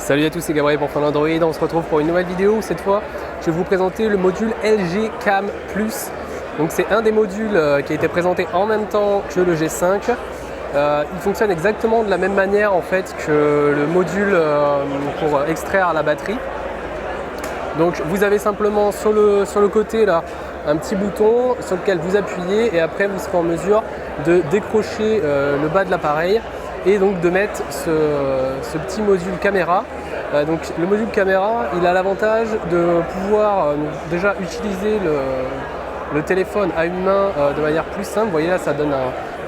Salut à tous, c'est Gabriel pour Fan Android. On se retrouve pour une nouvelle vidéo où cette fois je vais vous présenter le module LG Cam Plus. Donc c'est un des modules qui a été présenté en même temps que le G5. Il fonctionne exactement de la même manière en fait que le module pour extraire la batterie. Donc vous avez simplement sur le côté là un petit bouton sur lequel vous appuyez et après vous serez en mesure de décrocher le bas de l'appareil et donc de mettre ce petit module caméra. Donc le module caméra, il a l'avantage de pouvoir déjà utiliser le téléphone à une main de manière plus simple. Vous voyez là, ça donne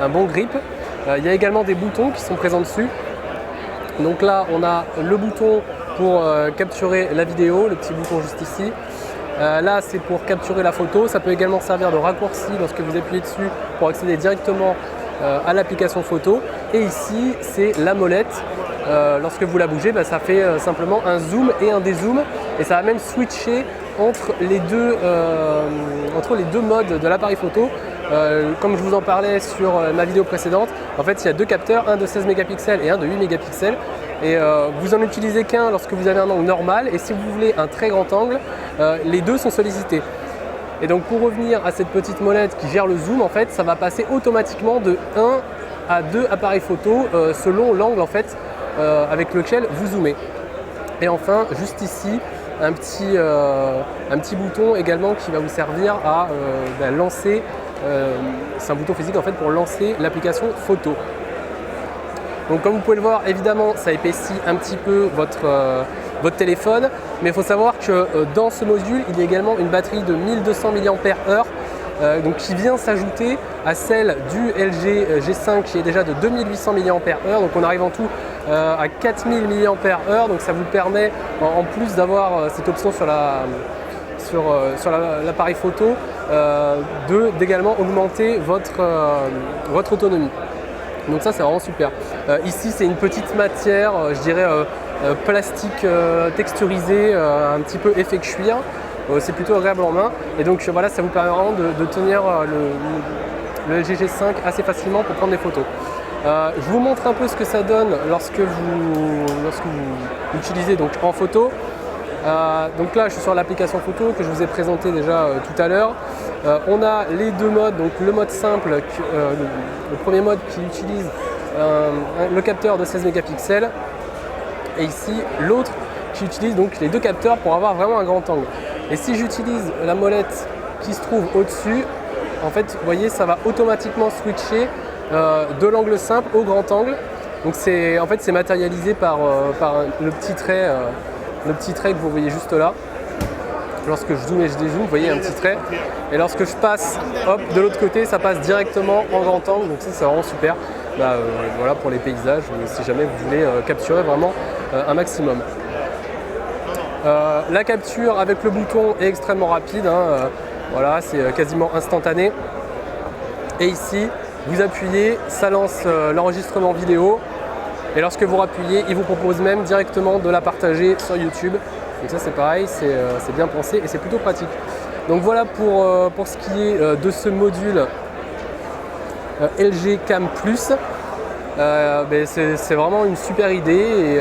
un bon grip. Il y a également des boutons qui sont présents dessus. Donc là, on a le bouton pour capturer la vidéo, le petit bouton juste ici. Là, c'est pour capturer la photo. Ça peut également servir de raccourci lorsque vous appuyez dessus pour accéder directement à l'application photo. Et ici, c'est la molette. Lorsque vous la bougez, ça fait simplement un zoom et un dézoom. Et ça va même switcher entre les deux modes de l'appareil photo. Comme je vous en parlais sur ma vidéo précédente, en fait, il y a deux capteurs, un de 16 mégapixels et un de 8 mégapixels. Et vous en utilisez qu'un lorsque vous avez un angle normal. Et si vous voulez un très grand angle, les deux sont sollicités. Et donc pour revenir à cette petite molette qui gère le zoom, en fait, ça va passer automatiquement de 1 à 2 appareils photo selon l'angle en fait avec lequel vous zoomez. Et enfin, juste ici, un petit bouton également qui va vous servir à lancer, c'est un bouton physique en fait pour lancer l'application photo. Donc comme vous pouvez le voir, évidemment, ça épaissit un petit peu votre téléphone, mais il faut savoir que dans ce module, il y a également une batterie de 1200 mAh donc qui vient s'ajouter à celle du LG G5 qui est déjà de 2800 mAh. Donc on arrive en tout à 4000 mAh, donc ça vous permet en plus d'avoir cette option sur l'appareil photo d'également augmenter votre autonomie. Donc ça c'est vraiment super. Ici c'est une petite matière, je dirais plastique texturisé, un petit peu effet cuir. C'est plutôt agréable en main et donc voilà, ça vous permet vraiment de tenir le LG G5 assez facilement pour prendre des photos. Je vous montre un peu ce que ça donne lorsque vous l'utilisez donc en photo. Donc là je suis sur l'application photo que je vous ai présenté déjà tout à l'heure. On a les deux modes, donc le mode simple, le premier mode qui utilise le capteur de 16 mégapixels et ici l'autre qui utilise donc les deux capteurs pour avoir vraiment un grand angle. Et si j'utilise la molette qui se trouve au-dessus, en fait vous voyez ça va automatiquement switcher de l'angle simple au grand angle. Donc c'est matérialisé par le petit trait que vous voyez juste là. Lorsque je zoome et je dézoome, vous voyez un petit trait. Et lorsque je passe de l'autre côté, ça passe directement en grand angle. Donc ça c'est vraiment super. Voilà pour les paysages, si jamais vous voulez capturer vraiment un maximum. La capture avec le bouton est extrêmement rapide. Voilà, c'est quasiment instantané. Et ici, vous appuyez, ça lance l'enregistrement vidéo. Et lorsque vous rappuyez, il vous propose même directement de la partager sur YouTube. Donc ça c'est pareil, c'est bien pensé et c'est plutôt pratique. Donc voilà pour ce qui est de ce module LG Cam Plus. C'est vraiment une super idée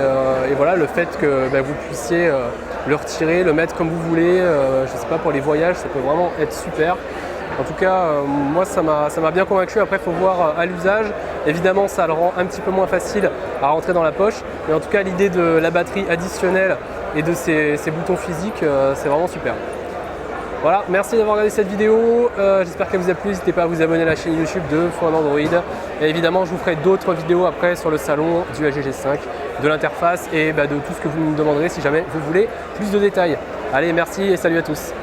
et voilà le fait que vous puissiez le retirer, le mettre comme vous voulez, je sais pas, pour les voyages ça peut vraiment être super. En tout cas, moi ça m'a bien convaincu. Après il faut voir à l'usage. Évidemment ça le rend un petit peu moins facile à rentrer dans la poche. Mais en tout cas l'idée de la batterie additionnelle et de ces boutons physiques, c'est vraiment super. Voilà, merci d'avoir regardé cette vidéo. J'espère qu'elle vous a plu. N'hésitez pas à vous abonner à la chaîne YouTube de Fan Android. Et évidemment je vous ferai d'autres vidéos après sur le salon du LG G5, de l'interface et de tout ce que vous me demanderez si jamais vous voulez plus de détails. Allez, merci et salut à tous.